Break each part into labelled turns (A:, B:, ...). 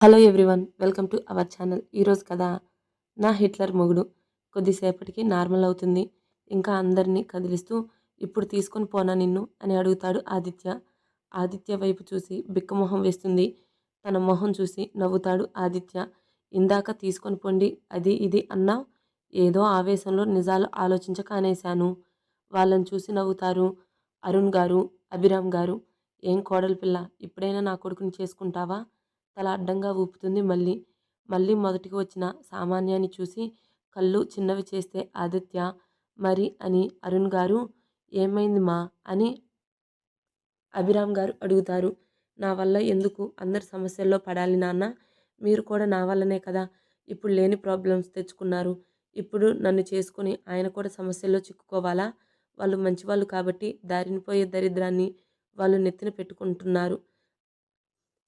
A: Hello everyone, welcome to our channel. ఈరోజు కథ నా హిట్లర్ మొగుడు. కొద్దిసేపటికి నార్మల్ అవుతుంది. ఇంకా అందరినీ కదిలిస్తూ ఇప్పుడు తీసుకొని పోనా నిన్ను అని అడుగుతాడు ఆదిత్య. ఆదిత్య వైపు చూసి బిక్కమొహం వేస్తుంది. తన మొహం చూసి నవ్వుతాడు ఆదిత్య. ఇందాక తీసుకొని పొండి అది ఇది అన్నా, ఏదో ఆవేశంలో నిజాలు ఆలోచించక అనేశాను. వాళ్ళని చూసి నవ్వుతారు అరుణ్ గారు, అభిరామ్ గారు. ఏం కోడలి పిల్ల, ఇప్పుడైనా నా కొడుకుని చేసుకుంటావా? తల అడ్డంగా ఊపుతుంది మళ్ళీ. మళ్ళీ మొదటికి వచ్చిన సామాన్యాన్ని చూసి కళ్ళు చిన్నవి చేస్తే ఆదిత్య. మరి అని అరుణ్ గారు. ఏమైంది మా అని అభిరామ్ గారు అడుగుతారు. నా వల్ల ఎందుకు అందరి సమస్యల్లో పడాలి నాన్న? మీరు కూడా నా వల్లనే కదా ఇప్పుడు లేని ప్రాబ్లమ్స్ తెచ్చుకున్నారు. ఇప్పుడు నన్ను చేసుకొని ఆయన కూడా సమస్యల్లో చిక్కుకోవాలా? వాళ్ళు మంచివాళ్ళు కాబట్టి దారిన పోయే దరిద్రాన్ని వాళ్ళు నెత్తిన పెట్టుకుంటున్నారు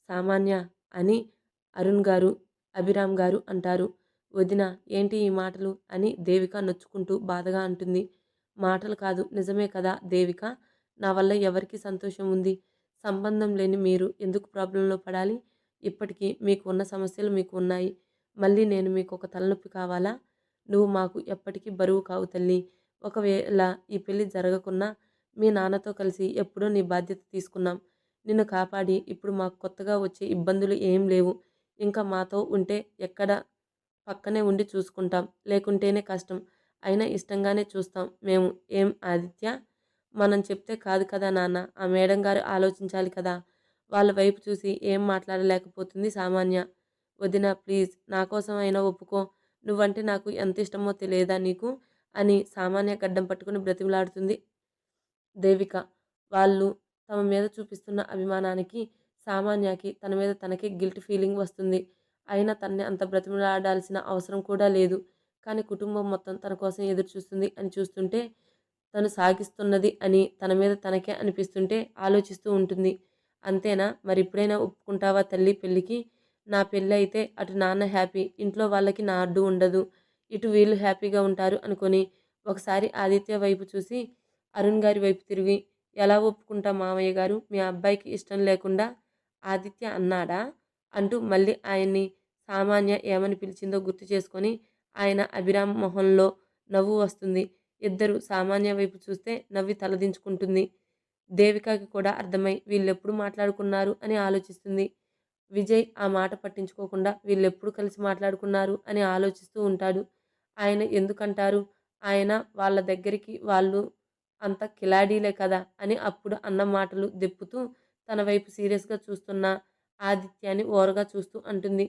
A: సామాన్య అని అరుణ్ గారు, అభిరామ్ గారు అంటారు. వదిన, ఏంటి ఈ మాటలు అని దేవిక నొచ్చుకుంటూ బాధగా అంటుంది. మాటలు కాదు, నిజమే కదా దేవిక. నా వల్ల ఎవరికి సంతోషం ఉంది? సంబంధం లేని మీరు ఎందుకు ప్రాబ్లంలో పడాలి? ఇప్పటికీ మీకు ఉన్న సమస్యలు మీకు ఉన్నాయి. మళ్ళీ నేను మీకు ఒక తలనొప్పి కావాలా? నువ్వు మాకు ఎప్పటికీ బరువు కావు తల్లి. ఒకవేళ ఈ పెళ్లి జరగకున్నా మీ నాన్నతో కలిసి ఎప్పుడో నీ బాధ్యత తీసుకున్నాం. నిన్ను కాపాడి ఇప్పుడు మాకు కొత్తగా వచ్చే ఇబ్బందులు ఏం లేవు. ఇంకా మాతో ఉంటే ఎక్కడ పక్కనే ఉండి చూసుకుంటాం. లేకుంటేనే కష్టం. అయినా ఇష్టంగానే చూస్తాం మేము. ఏం ఆదిత్య? మనం చెప్తే కాదు కదా నాన్న, ఆ మేడం గారు ఆలోచించాలి కదా. వాళ్ళ వైపు చూసి ఏం మాట్లాడలేకపోతుంది సామాన్య. వదిన ప్లీజ్, నా కోసం అయినా ఒప్పుకో. నువ్వంటే నాకు ఎంత ఇష్టమో తెలియదా నీకు అని సామాన్య గడ్డం పట్టుకుని బ్రతిమలాడుతుంది దేవిక. వాళ్ళు తమ మీద చూపిస్తున్న అభిమానానికి సామాన్యకి తన మీద తనకే గిల్ట్ ఫీలింగ్ వస్తుంది. అయినా తనని అంత బ్రతిమలాడాల్సిన అవసరం కూడా లేదు. కానీ కుటుంబం మొత్తం తన కోసం ఎదురు చూస్తుంది అని చూస్తుంటే, తను సాగిస్తున్నది అని తన మీద తనకే అనిపిస్తుంటే ఆలోచిస్తూ ఉంటుంది. అంతేనా? మరి ఇప్పుడైనా ఒప్పుకుంటావా తల్లి పెళ్ళికి? నా పెళ్ళి అయితే అటు నాన్న హ్యాపీ, ఇంట్లో వాళ్ళకి నా అడ్డు ఉండదు, ఇటు వీళ్ళు హ్యాపీగా ఉంటారు అనుకొని ఒకసారి ఆదిత్య వైపు చూసి అరుణ్ గారి వైపు తిరిగి, ఎలా ఒప్పుకుంటా మామయ్య గారు, మీ అబ్బాయికి ఇష్టం లేకుండా ఆదిత్య అన్నాడా అంటూ మళ్ళీ ఆయన్ని సామాన్య ఏమని పిలిచిందో గుర్తు చేసుకొని ఆయన అభిరామ్ మొహంలో నవ్వు వస్తుంది. ఇద్దరు సామాన్య వైపు చూస్తే నవ్వి తలదించుకుంటుంది. దేవికకి కూడా అర్థమై వీళ్ళెప్పుడు మాట్లాడుకున్నారు అని ఆలోచిస్తుంది. విజయ్ ఆ మాట పట్టించుకోకుండా వీళ్ళెప్పుడు కలిసి మాట్లాడుకున్నారు అని ఆలోచిస్తూ ఉంటాడు. ఆయన ఎందుకంటారు? ఆయన వాళ్ళ దగ్గరికి వాళ్ళు అంత కిలాడీలే కదా అని అప్పుడు అన్న మాటలు దెప్పుతూ తన వైపు సీరియస్గా చూస్తున్న ఆదిత్యాన్ని ఓరగా చూస్తూ అంటుంది.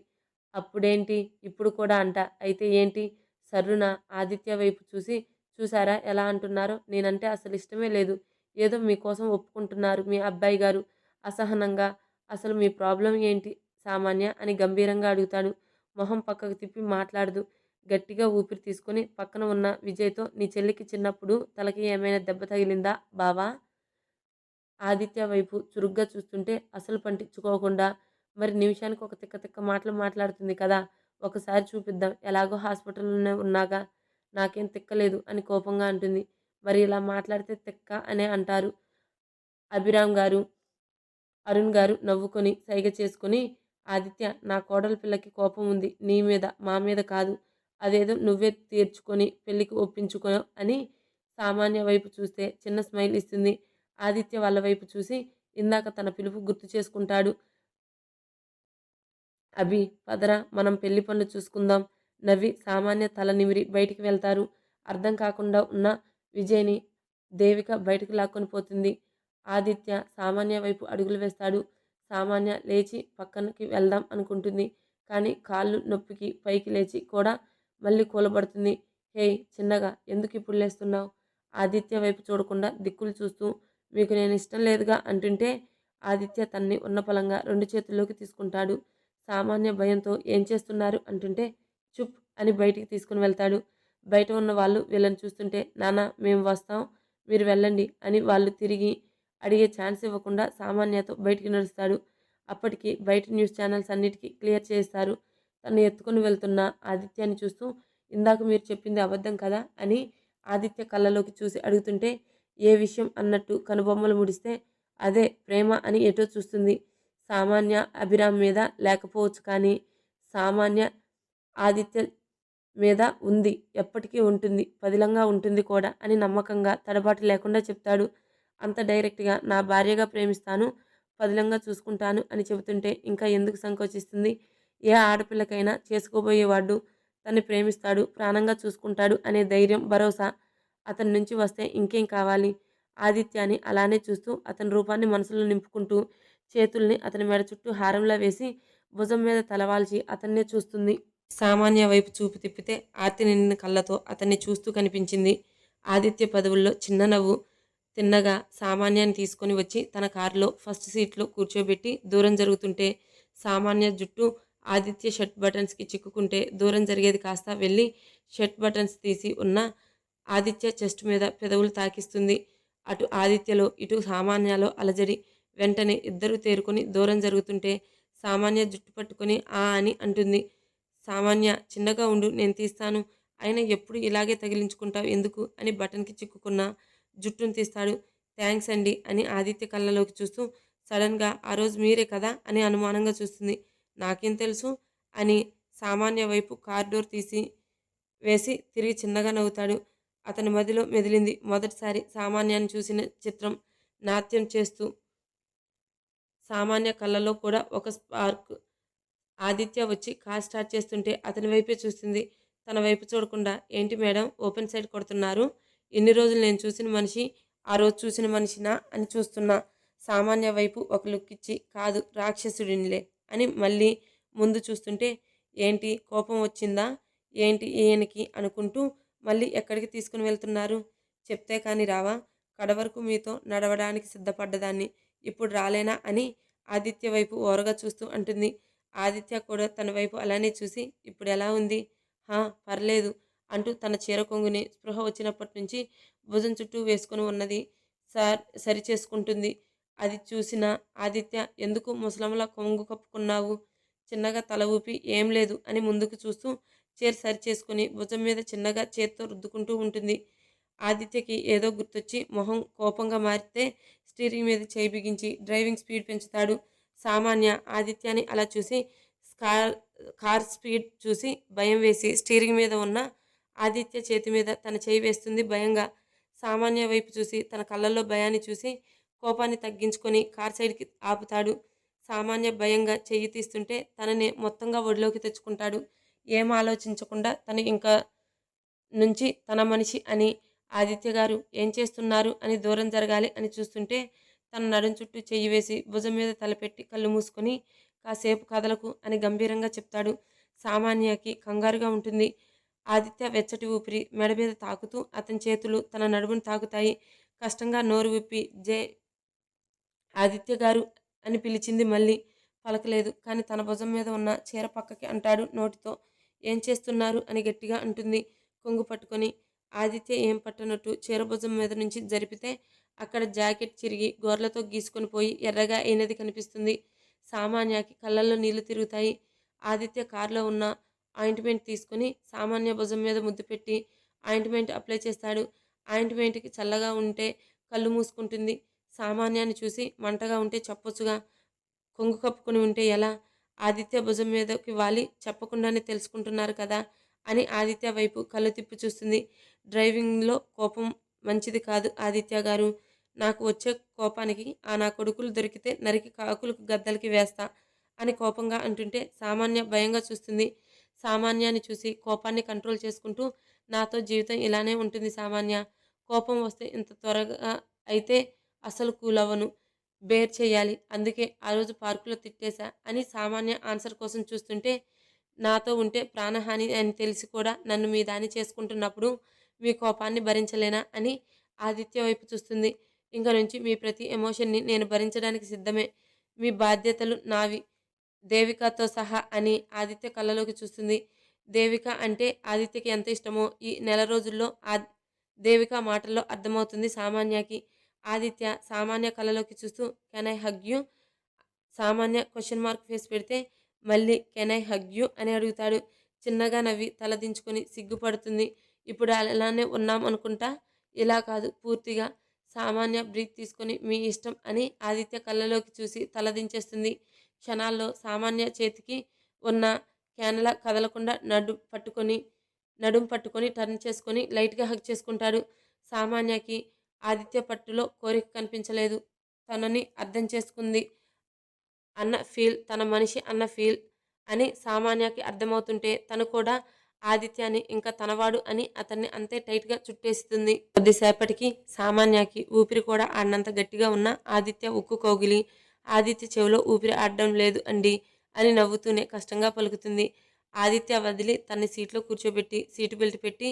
A: అప్పుడేంటి ఇప్పుడు కూడా అంట, అయితే ఏంటి? సర్రున ఆదిత్య వైపు చూసి, చూసారా ఎలా అంటున్నారో? నేనంటే అసలు ఇష్టమే లేదు. ఏదో మీకోసం ఒప్పుకుంటున్నారు మీ అబ్బాయి గారు అసహనంగా. అసలు మీ ప్రాబ్లం ఏంటి సామాన్య అని గంభీరంగా అడుగుతాడు. మొహం పక్కకు తిప్పి మాట్లాడదు. గట్టిగా ఊపిరి తీసుకొని పక్కన ఉన్న విజయ్తో, నీ చెల్లికి చిన్నప్పుడు తలకి ఏమైనా దెబ్బ తగిలిందా బావా? ఆదిత్య వైపు చురుగ్గా చూస్తుంటే అసలు పట్టించుకోకుండా, మరి నిమిషానికి ఒక తిక్క తిక్క మాటలు మాట్లాడుతుంది కదా, ఒకసారి చూపిద్దాం, ఎలాగో హాస్పిటల్లోనే ఉన్నాగా, నాకేం తిక్కలేదు అని కోపంగా అంటుంది. మరి ఇలా మాట్లాడితే తిక్క అనే అంటారు అభిరామ్ గారు. అరుణ్ గారు నవ్వుకొని సైగ చేసుకొని, ఆదిత్య, నా కోడలి పిల్లకి కోపం ఉంది నీ మీద, మా మీద కాదు. అదేదో నువ్వే తీర్చుకొని పెళ్ళికి ఒప్పించుకో అని సామాన్య వైపు చూస్తే చిన్న స్మైల్ ఇస్తుంది. ఆదిత్య వాళ్ళ వైపు చూసి ఇందాక తన పిలుపు గుర్తు చేసుకుంటాడు. అభి, పదరా మనం పెళ్లి పనులు చూసుకుందాం. నవ్వి సామాన్య తల నిమిరి బయటికి వెళ్తారు. అర్థం కాకుండా ఉన్న విజయ్ని దేవిక బయటికి లాక్కొని పోతుంది. ఆదిత్య సామాన్య వైపు అడుగులు వేస్తాడు. సామాన్య లేచి పక్కనకి వెళ్దాం అనుకుంటుంది. కానీ కాళ్ళు నొప్పికి పైకి లేచి కూడా మళ్ళీ కూలబడుతుంది. హేయ్ చిన్నగా, ఎందుకు ఇప్పుడు లేస్తున్నావు? ఆదిత్య వైపు చూడకుండా దిక్కులు చూస్తూ, మీకు నేను ఇష్టం లేదుగా అంటుంటే ఆదిత్య తన్ని ఉన్నపలంగా రెండు చేతుల్లోకి తీసుకుంటాడు. సామాన్య భయంతో ఏం చేస్తున్నారు అంటుంటే, చుప్ అని బయటికి తీసుకుని వెళ్తాడు. బయట ఉన్న వాళ్ళు వీళ్ళని చూస్తుంటే, నాన్న మేము వస్తాం, మీరు వెళ్ళండి అని వాళ్ళు తిరిగి అడిగే ఛాన్స్ ఇవ్వకుండా సామాన్యతో బయటికి నడుస్తాడు. అప్పటికి బయట న్యూస్ ఛానల్స్ అన్నిటికీ క్లియర్ చేస్తారు. తను ఎత్తుకుని వెళ్తున్న ఆదిత్యాన్ని చూస్తూ, ఇందాక మీరు చెప్పింది అబద్ధం కదా అని ఆదిత్య కళ్ళలోకి చూసి అడుగుతుంటే, ఏ విషయం అన్నట్టు కనుబొమ్మలు ముడిస్తే, అదే ప్రేమ అని ఎటో చూస్తుంది. సామాన్య అభిరామ్ మీద లేకపోవచ్చు, కానీ సామాన్య ఆదిత్య మీద ఉంది, ఎప్పటికీ ఉంటుంది, పదిలంగా ఉంటుంది కూడా అని నమ్మకంగా తడబాటు లేకుండా చెప్తాడు. అంత డైరెక్ట్గా నా భార్యగా ప్రేమిస్తాను, పదిలంగా చూసుకుంటాను అని చెబుతుంటే ఇంకా ఎందుకు సంకోచిస్తుంది? ఏ ఆడపిల్లకైనా చేసుకోబోయేవాడు తన్ని ప్రేమిస్తాడు, ప్రాణంగా చూసుకుంటాడు అనే ధైర్యం, భరోసా అతని నుంచి వస్తే ఇంకేం కావాలి? ఆదిత్యాని అలానే చూస్తూ అతని రూపాన్ని మనసులో నింపుకుంటూ చేతుల్ని అతని మెడ చుట్టూ హారంలా వేసి భుజం మీద తలవాల్చి అతన్నే చూస్తుంది. సామాన్య వైపు చూపు తిప్పితే ఆర్తి నిండిన కళ్ళతో అతన్ని చూస్తూ కనిపించింది. ఆదిత్య పెదవుల్లో చిన్న నవ్వు. తిన్నగా సామాన్యాన్ని తీసుకొని వచ్చి తన కారులో ఫస్ట్ సీట్లో కూర్చోబెట్టి దూరం జరుగుతుంటే సామాన్య జుట్టు ఆదిత్య షర్ట్ బటన్స్కి చిక్కుకుంటే దూరం జరిగేది కాస్త వెళ్ళి షర్ట్ బటన్స్ తీసి ఉన్న ఆదిత్య చెస్ట్ మీద పెదవులు తాకిస్తుంది. అటు ఆదిత్యలో ఇటు సామాన్యలో అలజడి. వెంటనే ఇద్దరు తేరుకొని దూరం జరుగుతుంటే సామాన్య జుట్టు పట్టుకొని ఆ అని అంటుంది. సామాన్య, చిన్నగా ఉండు, నేను తీస్తాను. అయినా ఎప్పుడు ఇలాగే తగిలించుకుంటావు ఎందుకు అని బటన్కి చిక్కుకున్న జుట్టును తీస్తాడు. థ్యాంక్స్ అండి అని ఆదిత్య కళ్ళలోకి చూస్తూ సడన్గా ఆ రోజు మీరే కదా అని అనుమానంగా చూస్తుంది. నాకేం తెలుసు అని సామాన్య వైపు కార్ డోర్ తీసి వేసి తిరిగి చిన్నగా నవ్వుతాడు. అతని మదిలో మెదిలింది మొదటిసారి సామాన్యాన్ని చూసిన చిత్రం. నాట్యం చేస్తూ సామాన్య కళ్ళలో కూడా ఒక స్పార్క్. ఆదిత్య వచ్చి కార్ స్టార్ట్ చేస్తుంటే అతని వైపే చూస్తుంది. తన వైపు చూడకుండా, ఏంటి మేడం ఓపెన్ సైడ్ కొడుతున్నారు? ఇన్ని రోజులు నేను చూసిన మనిషి ఆ రోజు చూసిన మనిషినా అని చూస్తున్నా. సామాన్య వైపు ఒక లుక్ ఇచ్చి, కాదు రాక్షసుడినిలే అని మళ్ళీ ముందు చూస్తుంటే, ఏంటి కోపం వచ్చిందా ఏంటి ఈయనకి అనుకుంటూ మళ్ళీ ఎక్కడికి తీసుకుని వెళ్తున్నారు? చెప్తే కానీ రావా? కడవరకు మీతో నడవడానికి సిద్ధపడ్డదాన్ని ఇప్పుడు రాలేనా అని ఆదిత్య వైపు ఓరగా చూస్తూ అంటుంది. ఆదిత్య కూడా తన వైపు అలానే చూసి, ఇప్పుడు ఎలా ఉంది? హా, పర్లేదు అంటూ తన చీర కొంగుని స్పృహ వచ్చినప్పటి నుంచి భుజం చుట్టూ వేసుకుని ఉన్నది సరి చేసుకుంటుంది. అది చూసిన ఆదిత్య, ఎందుకు ముసలంలా కొంగు కప్పుకున్నావు? చిన్నగా తల ఊపి, ఏం లేదు అని ముందుకు చూస్తూ చీర సరి చేసుకుని భుజం మీద చిన్నగా చేత్తో రుద్దుకుంటూ ఉంటుంది. ఆదిత్యకి ఏదో గుర్తొచ్చి మొహం కోపంగా మారితే స్టీరింగ్ మీద చేయి బిగించి డ్రైవింగ్ స్పీడ్ పెంచుతాడు. సామాన్య ఆదిత్యాని అలా చూసి కార్ స్పీడ్ చూసి భయం వేసి స్టీరింగ్ మీద ఉన్న ఆదిత్య చేతి మీద తన చేయి వేస్తుంది భయంగా. సామాన్య వైపు చూసి తన కళ్ళల్లో భయాన్ని చూసి కోపాన్ని తగ్గించుకొని కార్ సైడ్కి ఆపుతాడు. సామాన్య భయంగా చెయ్యి తీస్తుంటే తనని మొత్తంగా ఒడిలోకి తెచ్చుకుంటాడు. ఏం ఆలోచించకుండా తను ఇంకా నుంచి తన మనిషి అని. ఆదిత్య గారు ఏం చేస్తున్నారు అని దూరం జరగాలి అని చూస్తుంటే తన నడుం చుట్టూ చెయ్యి వేసి భుజం మీద తలపెట్టి కళ్ళు మూసుకొని, కాసేపు కదలకు అని గంభీరంగా చెప్తాడు. సామాన్యకి కంగారుగా ఉంటుంది. ఆదిత్య వెచ్చటి ఊపిరి మెడ మీద తాకుతూ అతని చేతులు తన నడుమును తాకుతాయి. కష్టంగా నోరు విప్పి ఆదిత్య గారు అని పిలిచింది. మళ్ళీ పలకలేదు. కానీ తన భుజం మీద ఉన్న చీర పక్కకి అంటాడు నోటితో. ఏం చేస్తున్నారు అని గట్టిగా అంటుంది కొంగు పట్టుకొని. ఆదిత్య ఏం పట్టనట్టు చీర భుజం మీద నుంచి జరిపితే అక్కడ జాకెట్ చిరిగి గోర్లతో గీసుకొని పోయి ఎర్రగా అయినది కనిపిస్తుంది. సామాన్యకి కళ్ళల్లో నీళ్లు తిరుగుతాయి. ఆదిత్య కారులో ఉన్న ఆయింట్మెంట్ తీసుకుని సామాన్య భుజం మీద ముద్దు పెట్టి ఆయింట్మెంట్ అప్లై చేస్తాడు. ఆయింట్మెంట్కి చల్లగా ఉంటే కళ్ళు మూసుకుంటుంది. సామాన్యాన్ని చూసి మంటగా ఉంటే చెప్పొచ్చుగా, కొంగు కప్పుకుని ఉంటే ఎలా? ఆదిత్య భుజం మీదకి వాలి చెప్పకుండానే తెలుసుకుంటున్నారు కదా అని ఆదిత్య వైపు కళ్ళు తిప్పి చూస్తుంది. డ్రైవింగ్లో కోపం మంచిది కాదు ఆదిత్య గారు. నాకు వచ్చే కోపానికి ఆ నా కొడుకులు దొరికితే నరికి కాకులకు గద్దలకి వేస్తా అని కోపంగా అంటుంటే సామాన్య భయంగా చూస్తుంది. సామాన్యాన్ని చూసి కోపాన్ని కంట్రోల్ చేసుకుంటూ, నాతో జీవితం ఇలానే ఉంటుంది సామాన్య. కోపం వస్తే ఇంత త్వరగా అయితే అసలు కూల్ అవ్వను. బేర్ చేయాలి. అందుకే ఆ రోజు పార్కులో తిట్టేశా అని సామాన్య ఆన్సర్ కోసం చూస్తుంటే, నాతో ఉంటే ప్రాణహాని అని తెలిసి కూడా నన్ను మీ దాన్ని చేసుకుంటున్నప్పుడు మీ కోపాన్ని భరించలేనా అని ఆదిత్య వైపు చూస్తుంది. ఇంక నుంచి మీ ప్రతి ఎమోషన్ని నేను భరించడానికి సిద్ధమే. మీ బాధ్యతలు నావి, దేవికతో సహా అని ఆదిత్య కళ్ళలోకి చూస్తుంది. దేవిక అంటే ఆదిత్యకి ఎంత ఇష్టమో ఈ నెల రోజుల్లో దేవిక మాటల్లో అర్థమవుతుంది సామాన్యకి. ఆదిత్య సామాన్య కళ్ళలోకి చూస్తూ, కెన్ ఐ హగ్ యూ? సామాన్య క్వశ్చన్ మార్క్ ఫేస్ పెడితే మళ్ళీ కెన్ ఐ హగ్ యూ అని అడుగుతాడు. చిన్నగా నవ్వి తల దించుకొని సిగ్గుపడుతుంది. ఇప్పుడు అలానే ఉన్నాం అనుకుంటా. ఇలా కాదు, పూర్తిగా. సామాన్య బ్రీత్ తీసుకొని మీ ఇష్టం అని ఆదిత్య కళ్ళలోకి చూసి తల దించేస్తుంది. క్షణాల్లో సామాన్య చేతికి ఉన్న క్యానలా కదలకుండా నడుం పట్టుకొని టర్న్ చేసుకొని లైట్‌గా హగ్ చేసుకుంటాడు. సామాన్యకి ఆదిత్య పట్టులో కోరిక కనిపించలేదు. తనని అర్థం చేసుకుంది తన మనిషి అన్న ఫీల్ అని సామాన్యకి అర్థమవుతుంటే తను కూడా ఆదిత్యని ఇంకా తనవాడు అని అతన్ని అంతే టైట్‌గా చుట్టేస్తుంది. కొద్దిసేపటికి సామాన్యకి ఊపిరి కూడా ఆడనంత గట్టిగా ఉన్న ఆదిత్య ఉక్కు కౌగిలి ఆదిత్య చెవిలో ఊపిరి ఆడడం లేదు అండి అని నవ్వుతూనే కష్టంగా పలుకుతుంది. ఆదిత్య వదిలి తన్ని సీట్లో కూర్చోబెట్టి సీటు బెల్ట్ పెట్టి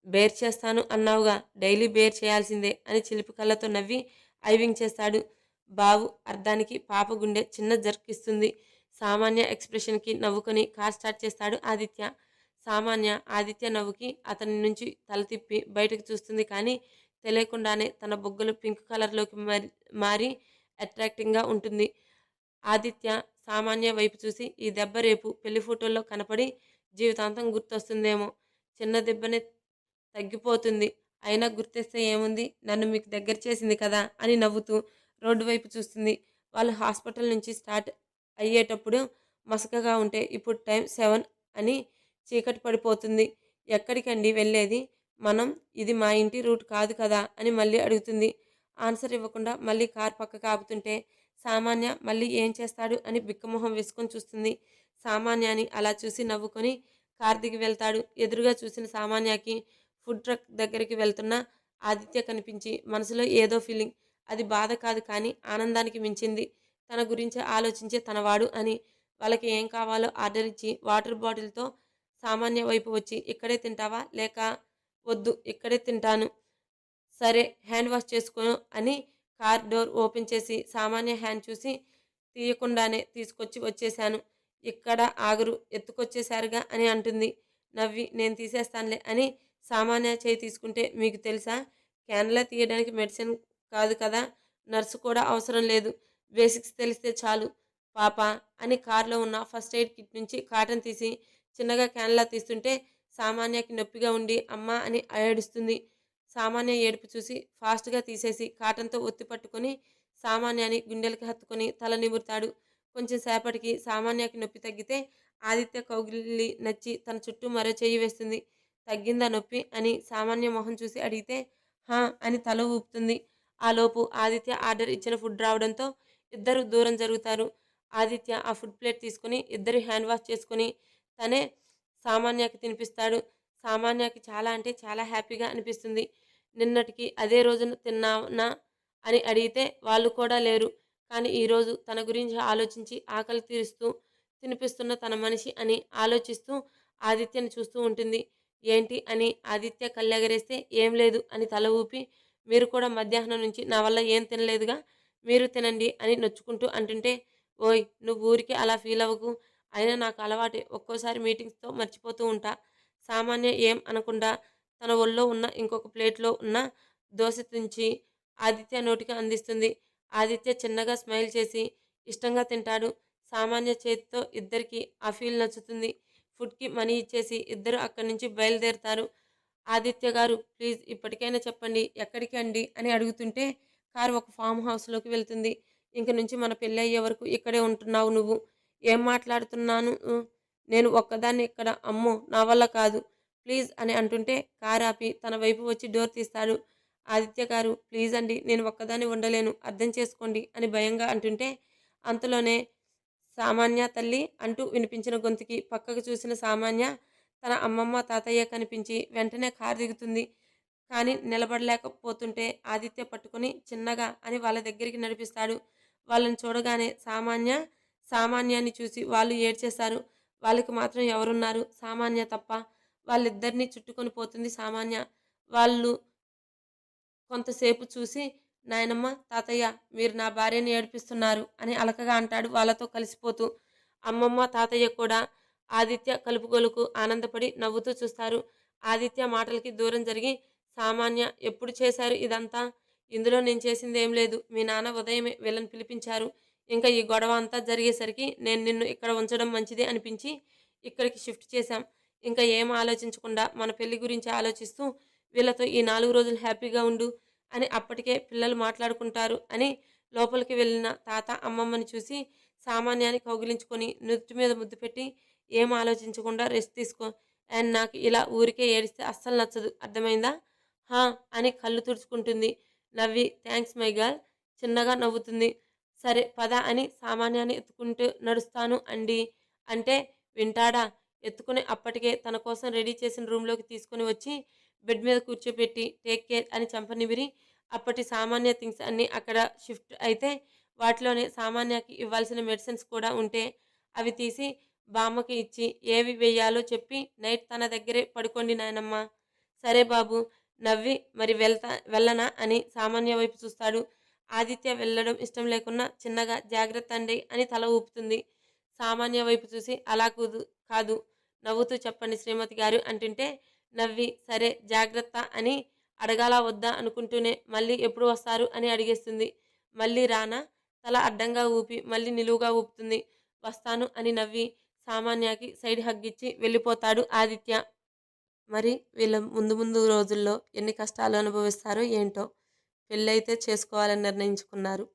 A: బేర్ చేస్తాను అన్నావుగా డైలీ బేర్ చేయాల్సిందే అని చిలిపి కళ్ళతో నవ్వి ఐవింగ్ చేస్తాడు. బావు అర్థానికి పాప గుండె చిన్న జర్కిస్తుంది. సామాన్య ఎక్స్ప్రెషన్కి నవ్వుకొని కార్ స్టార్ట్ చేస్తాడు ఆదిత్య. సామాన్య ఆదిత్య నవ్వుకి అతని నుంచి తల తిప్పి బయటకు చూస్తుంది కానీ తెలియకుండానే తన బొగ్గలు పింక్ కలర్లోకి మారి అట్రాక్టింగ్గా ఉంటుంది. ఆదిత్య సామాన్య వైపు చూసి ఈ దెబ్బ రేపు పెళ్లి ఫోటోల్లో కనపడి జీవితాంతం గుర్తొస్తుందేమో. చిన్న దెబ్బనే తగ్గిపోతుంది. అయినా గుర్తొస్తే ఏముంది నన్ను మీకు దగ్గర చేసింది కదా అని నవ్వుతూ రోడ్డు వైపు చూస్తుంది. వాళ్ళు హాస్పిటల్ నుంచి స్టార్ట్ అయ్యేటప్పుడు మసకగా ఉంటే ఇప్పుడు టైం 7 అని చీకటి పడిపోతుంది. ఎక్కడికండి వెళ్ళేది? మనం ఇది మా ఇంటి రూట్ కాదు కదా అని మళ్ళీ అడుగుతుంది. ఆన్సర్ ఇవ్వకుండా మళ్ళీ కార్ పక్కకు ఆపుతుంటే సామాన్య మళ్ళీ ఏం చేస్తాడు అని బిక్కమొహం వేసుకొని చూస్తుంది. సామాన్యాని అలా చూసి నవ్వుకొని కార్ దిగి వెళ్తాడు. ఎదురుగా చూసిన సామాన్యకి ఫుడ్ ట్రక్ దగ్గరికి వెళ్తున్న ఆదిత్య కనిపించి మనసులో ఏదో ఫీలింగ్. అది బాధ కాదు కానీ ఆనందానికి మించింది. తన గురించి ఆలోచించే తనవాడు అని. వాళ్ళకి ఏం కావాలో ఆర్డర్ ఇచ్చి వాటర్ బాటిల్తో సామాన్య వైపు వచ్చి ఇక్కడే తింటావా లేక వద్దు ఇక్కడే తింటాను సరే హ్యాండ్ వాష్ చేసుకో అని కార్ డోర్ ఓపెన్ చేసి సామాన్య హ్యాండ్ చూసి తీయకుండానే తీసుకొచ్చి వచ్చేశాను. ఇక్కడ ఆగరు ఎత్తుకొచ్చేశారుగా అని అంటుంది నవ్వి. నేను తీసేస్తానులే అని సామాన్య చేయి తీసుకుంటే మీకు తెలుసా క్యాన్లా తీయడానికి మెడిసిన్ కాదు కదా నర్సు కూడా అవసరం లేదు బేసిక్స్ తెలిస్తే చాలు పాప అని కార్లో ఉన్న ఫస్ట్ ఎయిడ్ కిట్ నుంచి కాటన్ తీసి చిన్నగా క్యాన్లా తీస్తుంటే సామాన్యకి నొప్పిగా ఉండి అమ్మ అని ఏడుస్తుంది. సామాన్య ఏడుపు చూసి ఫాస్ట్గా తీసేసి కాటన్తో ఒత్తి పట్టుకొని సామాన్యాన్ని గుండెలకి హత్తుకొని తల నిమురుతాడు. కొంచెం సేపటికి సామాన్యకి నొప్పి తగ్గితే ఆదిత్య కౌగిలి నచ్చి తన చుట్టూ మరో చెయ్యి వేస్తుంది. తగ్గిందా నొప్పి అని సామాన్య మొహం చూసి అడిగితే హా అని తల ఊపుతుంది. ఆలోపు ఆదిత్య ఆర్డర్ ఇచ్చిన ఫుడ్ రావడంతో ఇద్దరు దూరం జరుగుతారు. ఆదిత్య ఆ ఫుడ్ ప్లేట్ తీసుకుని ఇద్దరు హ్యాండ్ వాష్ చేసుకుని తనే సామాన్యకి తినిపిస్తాడు. సామాన్యకి చాలా అంటే చాలా హ్యాపీగా అనిపిస్తుంది. నిన్నటికి అదే రోజున తిన్నానా అని అడిగితే వాళ్ళు కూడా లేరు. కానీ ఈరోజు తన గురించి ఆలోచించి ఆకలి తీరుస్తూ తినిపిస్తున్న తన మనిషి అని ఆలోచిస్తూ ఆదిత్యని చూస్తూ ఉంటుంది. ఏంటి అని ఆదిత్య కళ్ళెగరేస్తే ఏం లేదు అని తల ఊపి మీరు కూడా మధ్యాహ్నం నుంచి నా వల్ల ఏం తినలేదుగా మీరు తినండి అని నొచ్చుకుంటూ అంటుంటే ఓయ్ నువ్వు ఊరికే అలా ఫీల్ అవ్వకు అయినా నాకు అలవాటే ఒక్కోసారి మీటింగ్స్తో మర్చిపోతూ ఉంటా. సామాన్య ఏం అనకుండా తన ఒళ్ళో ఉన్న ఇంకొక ప్లేట్లో ఉన్న దోశ తుంచి ఆదిత్య నోటికి అందిస్తుంది. ఆదిత్య చిన్నగా స్మైల్ చేసి ఇష్టంగా తింటాడు. సామాన్య చేతితో ఇద్దరికి ఆ ఫీల్ నచ్చుతుంది. ఫుడ్కి మనీ ఇచ్చేసి ఇద్దరు అక్కడి నుంచి బయలుదేరుతారు. ఆదిత్య గారు ప్లీజ్ ఇప్పటికైనా చెప్పండి ఎక్కడికి అండి అని అడుగుతుంటే కారు ఒక ఫామ్ హౌస్లోకి వెళ్తుంది. ఇంక నుంచి మన పెళ్ళి అయ్యే వరకు ఇక్కడే ఉంటున్నావు నువ్వు. ఏం మాట్లాడుతున్నాను నేను ఒక్కదాన్ని ఇక్కడ అమ్మో నా వల్ల కాదు ప్లీజ్ అని అంటుంటే కారు ఆపి తన వైపు వచ్చి డోర్ తీస్తాడు. ఆదిత్య గారు ప్లీజ్ అండి నేను ఒక్కదాన్ని ఉండలేను అర్థం చేసుకోండి అని భయంగా అంటుంటే అంతలోనే సామాన్య తల్లి అంటూ వినిపించిన గొంతుకి పక్కకు చూసిన సామాన్య తన అమ్మమ్మ తాతయ్య కనిపించి వెంటనే కారు దిగుతుంది. కానీ నిలబడలేకపోతుంటే ఆదిత్య పట్టుకొని చిన్నగా అని వాళ్ళ దగ్గరికి నడిపిస్తాడు. వాళ్ళని చూడగానే సామాన్యాన్ని చూసి వాళ్ళు ఏడ్చేశారు. వాళ్ళకి మాత్రం ఎవరున్నారు సామాన్య తప్ప. వాళ్ళిద్దరినీ చుట్టుకొని పోతుంది సామాన్య. వాళ్ళు కొంతసేపు చూసి నాయనమ్మ తాతయ్య మీరు నా భార్యని ఏడిపిస్తున్నారు అని అలకగా అంటాడు వాళ్ళతో కలిసిపోతూ. అమ్మమ్మ తాతయ్య కూడా ఆదిత్య కలుపుగోలుకు ఆనందపడి నవ్వుతూ చూస్తారు. ఆదిత్య మాటలకి దూరం జరిగి సామాన్య ఎప్పుడు చేశారు ఇదంతా ఇందులో నేను చేసింది ఏం లేదు మీ నాన్న ఉదయమే వీళ్ళని పిలిపించారు ఇంకా ఈ గొడవ అంతా జరిగేసరికి నేను నిన్ను ఇక్కడ ఉంచడం మంచిది అనిపించి ఇక్కడికి షిఫ్ట్ చేశాం ఇంకా ఏం ఆలోచించకుండా మన పెళ్లి గురించి ఆలోచిస్తూ వీళ్ళతో ఈ 4 రోజులు హ్యాపీగా ఉండు అని అప్పటికే పిల్లలు మాట్లాడుకుంటారు అని లోపలికి వెళ్ళిన తాత అమ్మమ్మని చూసి సామాన్యాన్ని కౌగిలించుకొని నుదుటి మీద ముద్దు పెట్టి, "ఏం ఆలోచించకుండా రెస్ట్ తీసుకో. అండ్ నాకు ఇలా ఊరికే ఏడిస్తే అస్సలు నచ్చదు. అర్థమైందా?" "హా" అని కళ్ళు తుడుచుకుంటుంది. నవ్వి, "థాంక్స్ మై గర్ల్" చిన్నగా నవ్వుతుంది. "సరే పద" అని సామాన్యాన్ని ఎత్తుకుంటూ నడుస్తాను అండీ అంటే వింటాడా? ఎత్తుకుని అప్పటికే తన కోసం రెడీ చేసిన రూమ్‌లోకి తీసుకొని వచ్చి బెడ్ మీద కూర్చోబెట్టి టేక్ కేర్ అని చెంప నిమిరి అప్పటి సామాన్య థింగ్స్ అన్నీ అక్కడ షిఫ్ట్ అయితే వాటిలోనే సామాన్యకి ఇవ్వాల్సిన మెడిసిన్స్ కూడా ఉంటే అవి తీసి బామ్మకి ఇచ్చి ఏవి వెయ్యాలో చెప్పి నైట్ తన దగ్గరే పడుకోండి నాయనమ్మ. సరే బాబు నవ్వి మరి వెళ్ళనా అని సామాన్య వైపు చూస్తాడు. ఆదిత్య వెళ్ళడం ఇష్టం లేకున్నా చిన్నగా జాగ్రత్త అండి అని తల ఊపుతుంది. సామాన్య వైపు చూసి అలా కాదు నవ్వుతూ చెప్పండి శ్రీమతి గారు అంటుంటే నవ్వి సరే జాగ్రత్త అని అడగాలా వద్దా అనుకుంటూనే మళ్ళీ ఎప్పుడు వస్తారు అని అడిగేస్తుంది. మళ్ళీ రానా? తల అడ్డంగా ఊపి మళ్ళీ నిలువుగా ఊపుతుంది. వస్తాను అని నవ్వి సామాన్యకి సైడ్ హగ్ ఇచ్చి వెళ్ళిపోతాడు ఆదిత్య. మరి వీళ్ళ ముందు ముందు రోజుల్లో ఎన్ని కష్టాలు అనుభవిస్తారో ఏంటో. పెళ్ళైతే చేసుకోవాలని నిర్ణయించుకున్నారు.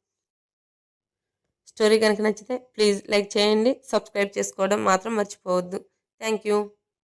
A: స్టోరీ కనుక నచ్చితే ప్లీజ్ లైక్ చేయండి. సబ్స్క్రైబ్ చేసుకోవడం మాత్రం మర్చిపోవద్దు. Thank you.